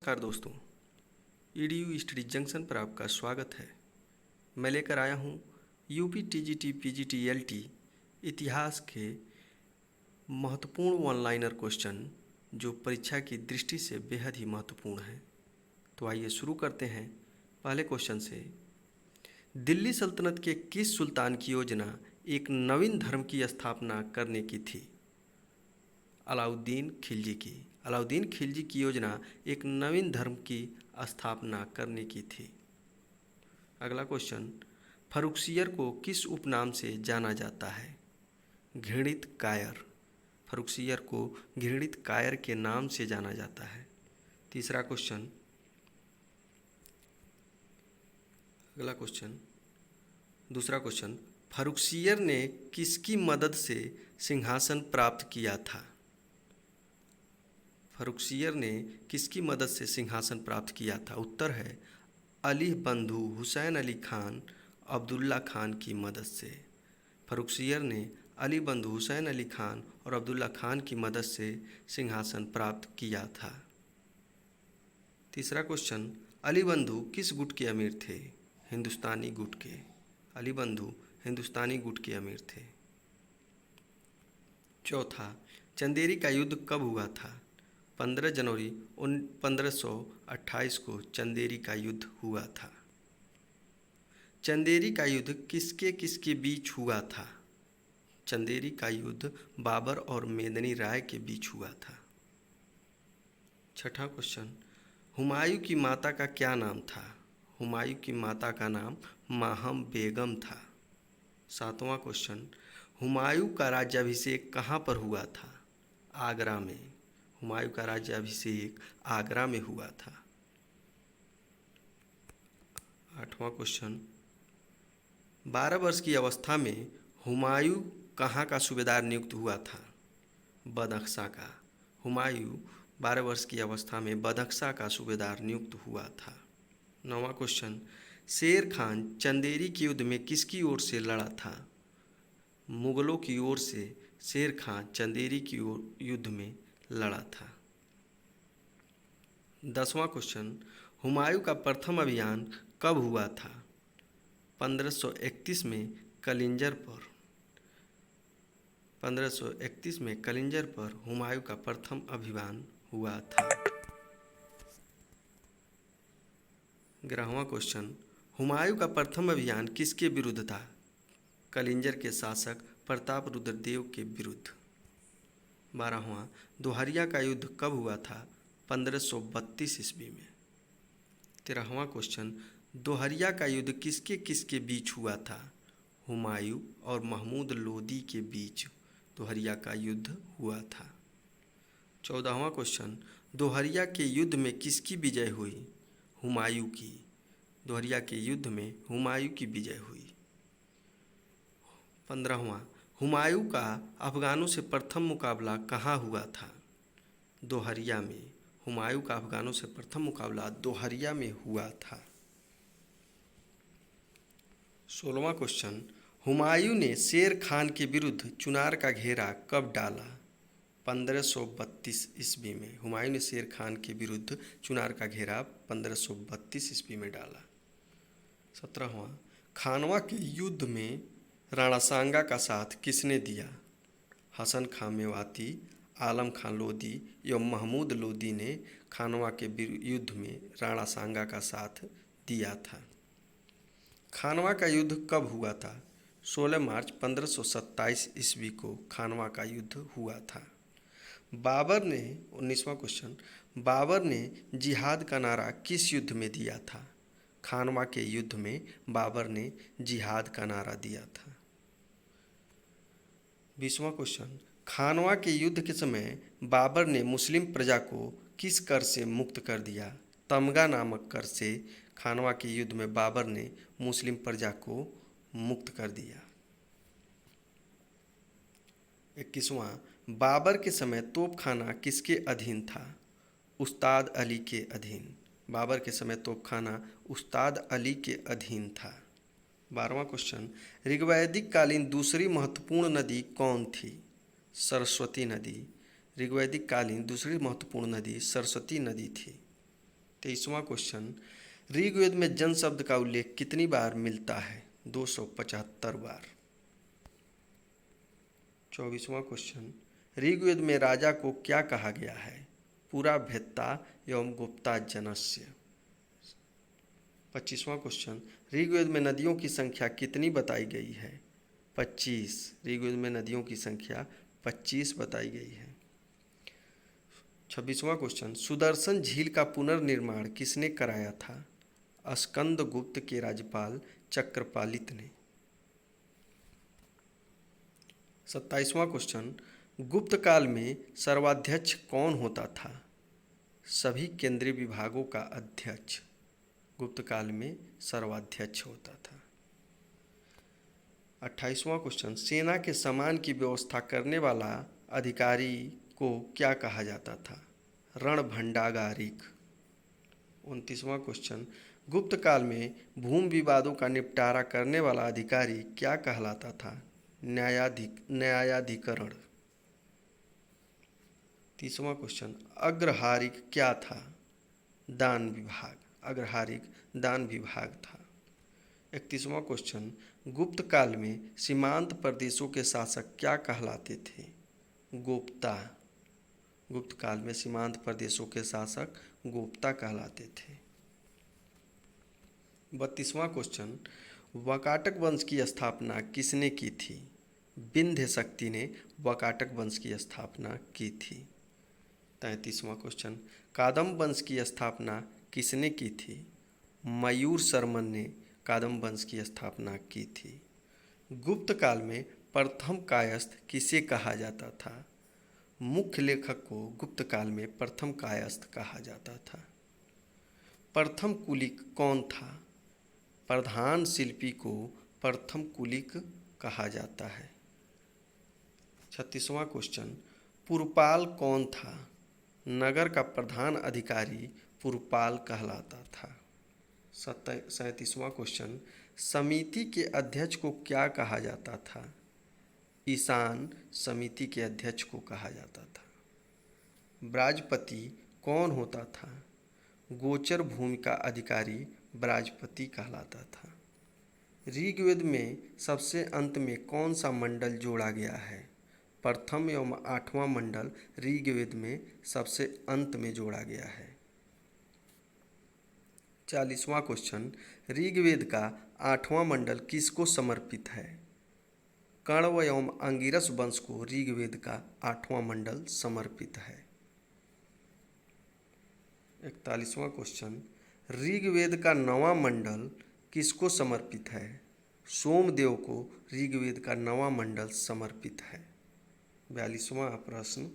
नमस्कार दोस्तों, EDU study junction पर आपका स्वागत है। मैं लेकर आया हूँ यूपी टीजीटी पीजीटी एलटी इतिहास के महत्वपूर्ण वन लाइनर क्वेश्चन जो परीक्षा की दृष्टि से बेहद ही महत्वपूर्ण है। तो आइए शुरू करते हैं पहले क्वेश्चन से। दिल्ली सल्तनत के किस सुल्तान की योजना एक नवीन धर्म की स्थापना करने की थी? अलाउद्दीन खिलजी की। अलाउद्दीन खिलजी की योजना एक नवीन धर्म की स्थापना करने की थी। अगला क्वेश्चन, फर्रुखसियर को किस उपनाम से जाना जाता है? घृणित कायर। फर्रुखसियर को घृणित कायर के नाम से जाना जाता है। तीसरा क्वेश्चन, अगला क्वेश्चन, दूसरा क्वेश्चन, फर्रुखसियर ने किसकी मदद से सिंहासन प्राप्त किया था? फर्रुखसियर ने किसकी मदद से सिंहासन प्राप्त किया था? उत्तर है अली बंधु हुसैन अली खान अब्दुल्ला खान की मदद से। फर्रुखसियर ने अली बंधु हुसैन अली खान और अब्दुल्ला खान की मदद से सिंहासन प्राप्त किया था। तीसरा क्वेश्चन, अली बंधु किस गुट के अमीर थे? हिंदुस्तानी गुट के। अली बंधु हिंदुस्तानी गुट के अमीर थे। चौथा, चंदेरी का युद्ध कब हुआ था? 15 जनवरी 1528 को चंदेरी का युद्ध हुआ था। चंदेरी का युद्ध किसके किसके बीच हुआ था? चंदेरी का युद्ध बाबर और मेदिनी राय के बीच हुआ था। छठा क्वेश्चन, हुमायूं की माता का क्या नाम था? हुमायूं की माता का नाम माहम बेगम था। सातवां क्वेश्चन, हुमायूं का राज्याभिषेक कहाँ पर हुआ था? आगरा में। हुमायूं का राज्याभिषेक आगरा में हुआ था। आठवां क्वेश्चन, 12 वर्ष की अवस्था में हुमायूं कहाँ का सूबेदार नियुक्त हुआ था? बदख्शा का। हुमायूं 12 वर्ष की अवस्था में बदख्शा का सूबेदार नियुक्त हुआ था। नौवां क्वेश्चन, शेर खान चंदेरी के युद्ध में किसकी ओर से लड़ा था? मुगलों की ओर से शेर खान चंदेरी की ओर युद्ध में लड़ा था। 10वां क्वेश्चन, हुमायूं का प्रथम अभियान कब हुआ था? 1531 में कलिंजर पर। 1531 में कलिंजर पर हुमायूं का प्रथम अभियान हुआ था। 11वां क्वेश्चन, हुमायूं का प्रथम अभियान किसके विरुद्ध था? कलिंजर के शासक प्रताप रुद्र देव के विरुद्ध। 12वां, दोहरिया का युद्ध कब हुआ था? 1532 ईस्वी में। 13वां क्वेश्चन, दोहरिया का युद्ध किसके किसके बीच हुआ था? हुमायूं और महमूद लोदी के बीच दोहरिया का युद्ध हुआ था। 14वां क्वेश्चन, दोहरिया के युद्ध में किसकी विजय हुई? हुमायूं की। दोहरिया के युद्ध में हुमायूं की विजय हुई। 15वां, हुमायूं का अफगानों से प्रथम मुकाबला कहाँ हुआ था? दोहरिया में। हुमायूं का अफगानों से प्रथम मुकाबला दोहरिया में हुआ था। 16वां क्वेश्चन, हुमायूं ने शेर खान के विरुद्ध चुनार का घेरा कब डाला? 1532 ईस्वी में। हुमायूं ने शेर खान के विरुद्ध चुनार का घेरा 1532 ईस्वी में डाला। 17वां, खानवा के युद्ध में राणा सांगा का साथ किसने दिया? हसन खां मेवाती, आलम खां लोदी एवं महमूद लोदी ने खानवा के युद्ध में राणा सांगा का साथ दिया था। खानवा का युद्ध कब हुआ था? 16 मार्च 1527 ईस्वी को खानवा का युद्ध हुआ था। बाबर ने 19वां क्वेश्चन, बाबर ने जिहाद का नारा किस युद्ध में दिया था? खानवा के युद्ध में बाबर ने जिहाद का नारा दिया था। 20वां क्वेश्चन, खानवा के युद्ध के समय बाबर ने मुस्लिम प्रजा को किस कर से मुक्त कर दिया? तमगा नामक कर से खानवा के युद्ध में बाबर ने मुस्लिम प्रजा को मुक्त कर दिया। 21वां, बाबर के समय तोपखाना किसके अधीन था? उस्ताद अली के अधीन। बाबर के समय तोपखाना उस्ताद अली के अधीन था। 12वां क्वेश्चन, ऋग्वैदिक कालीन दूसरी महत्वपूर्ण नदी कौन थी? सरस्वती नदी। ऋग्वैदिक कालीन दूसरी महत्वपूर्ण नदी सरस्वती नदी थी। 23वां क्वेश्चन, ऋग्वेद में जन शब्द का उल्लेख कितनी बार मिलता है? 275 बार। 24वां क्वेश्चन, ऋग्वेद में राजा को क्या कहा गया है? पुरा भेत्ता एवं गुप्ता जनस्य। 25वां क्वेश्चन, ऋग्वेद में नदियों की संख्या कितनी बताई गई है? 25। ऋग्वेद में नदियों की संख्या 25 बताई गई है। 26वां क्वेश्चन, सुदर्शन झील का पुनर्निर्माण किसने कराया था? स्कंदगुप्त के राज्यपाल चक्रपालित ने। 27वां क्वेश्चन, गुप्त काल में सर्वाध्यक्ष कौन होता था? सभी केंद्रीय विभागों का अध्यक्ष गुप्त काल में सर्वाध्यक्ष होता था। 28वां क्वेश्चन, सेना के सामान की व्यवस्था करने वाला अधिकारी को क्या कहा जाता था? रणभंडागारिक। 29वां क्वेश्चन, गुप्त काल में भूमि विवादों का निपटारा करने वाला अधिकारी क्या कहलाता था? न्यायाधिकरण। 30वां क्वेश्चन, अग्रहारिक क्या था? दान विभाग। अग्रहारिक दान विभाग था। 31वां क्वेश्चन, गुप्त काल में सीमांत प्रदेशों के शासक क्या कहलाते थे? गोप्ता। गुप्त काल में सीमांत प्रदेशों के शासक गोप्ता कहलाते थे। 32वां क्वेश्चन, वाकाटक वंश की स्थापना किसने की थी? विंध्य शक्ति ने वाकाटक वंश की स्थापना की थी। 33वां क्वेश्चन, कादम्ब वंश की स्थापना किसने की थी? मयूर शर्मन ने कादम्ब वंश की स्थापना की थी। गुप्त काल में प्रथम कायस्थ किसे कहा जाता था? मुख्य लेखक को गुप्त काल में प्रथम कायस्थ कहा जाता था। प्रथम कुलिक कौन था? प्रधान शिल्पी को प्रथम कुलिक कहा जाता है। 36वां क्वेश्चन, पुरपाल कौन था? नगर का प्रधान अधिकारी पुरपाल कहलाता था। 37वां क्वेश्चन, समिति के अध्यक्ष को क्या कहा जाता था? ईशान समिति के अध्यक्ष को कहा जाता था। ब्राजपति कौन होता था? गोचर भूमि का अधिकारी ब्राजपति कहलाता था। ऋग्वेद में सबसे अंत में कौन सा मंडल जोड़ा गया है? प्रथम एवं 8वां मंडल ऋग्वेद में सबसे अंत में जोड़ा गया है। 40वां क्वेश्चन, ऋग्वेद का 8वां मंडल किसको समर्पित है? कण्व एवं अंगिरस वंश को ऋग्वेद का 8वां मंडल समर्पित है। 41वां क्वेश्चन, ऋग्वेद का 9वां मंडल किसको समर्पित है? सोमदेव को ऋग्वेद का 9वां मंडल समर्पित है। 42वां प्रश्न,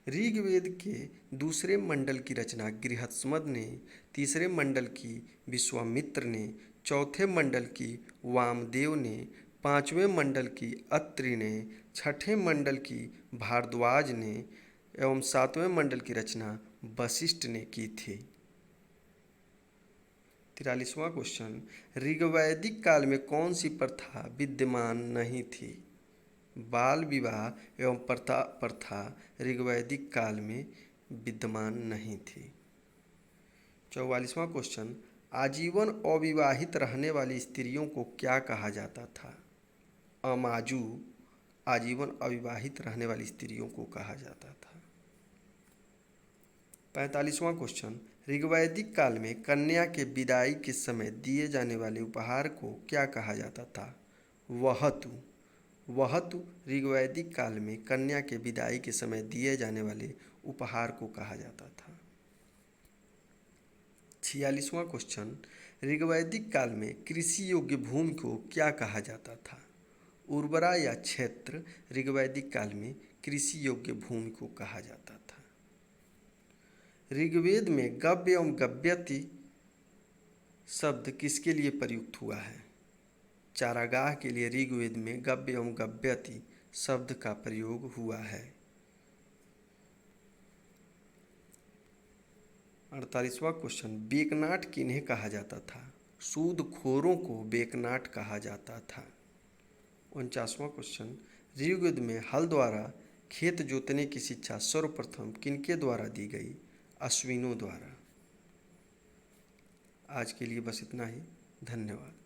ऋग्वेद के दूसरे मंडल की रचना गृहस्मद ने, तीसरे मंडल की विश्वामित्र ने, चौथे मंडल की वामदेव ने, पांचवें मंडल की अत्रि ने, छठे मंडल की भारद्वाज ने एवं सातवें मंडल की रचना वशिष्ठ ने की थी। 43वां क्वेश्चन, ऋग्वैदिक काल में कौन सी प्रथा विद्यमान नहीं थी? बाल विवाह एवं प्रथा ऋग्वैदिक काल में विद्यमान नहीं थी। 44वां क्वेश्चन, आजीवन अविवाहित रहने वाली स्त्रियों को क्या कहा जाता था? अमाजू आजीवन अविवाहित रहने वाली स्त्रियों को कहा जाता था। 45वां क्वेश्चन, ऋग्वैदिक काल में कन्या के विदाई के समय दिए जाने वाले उपहार को क्या कहा जाता था? वहतु। वहतु ऋग्वैदिक काल में कन्या के विदाई के समय दिए जाने वाले उपहार को कहा जाता था। 46वां क्वेश्चन, ऋग्वैदिक काल में कृषि योग्य भूमि को क्या कहा जाता था? उर्वरा या क्षेत्र ऋग्वैदिक काल में कृषि योग्य भूमि को कहा जाता था। ऋग्वेद में गव्य एवं गव्यति शब्द किसके लिए प्रयुक्त हुआ है? चारागाह के लिए ऋग्वेद में गव्य एवं गव्यति शब्द का प्रयोग हुआ है। 48वां क्वेश्चन, बेकनाट किन्हें कहा जाता था? सूदखोरों को बेकनाट कहा जाता था। 49वां क्वेश्चन, ऋग्वेद में हल द्वारा खेत जोतने की शिक्षा सर्वप्रथम किनके द्वारा दी गई? अश्विनों द्वारा। आज के लिए बस इतना ही। धन्यवाद।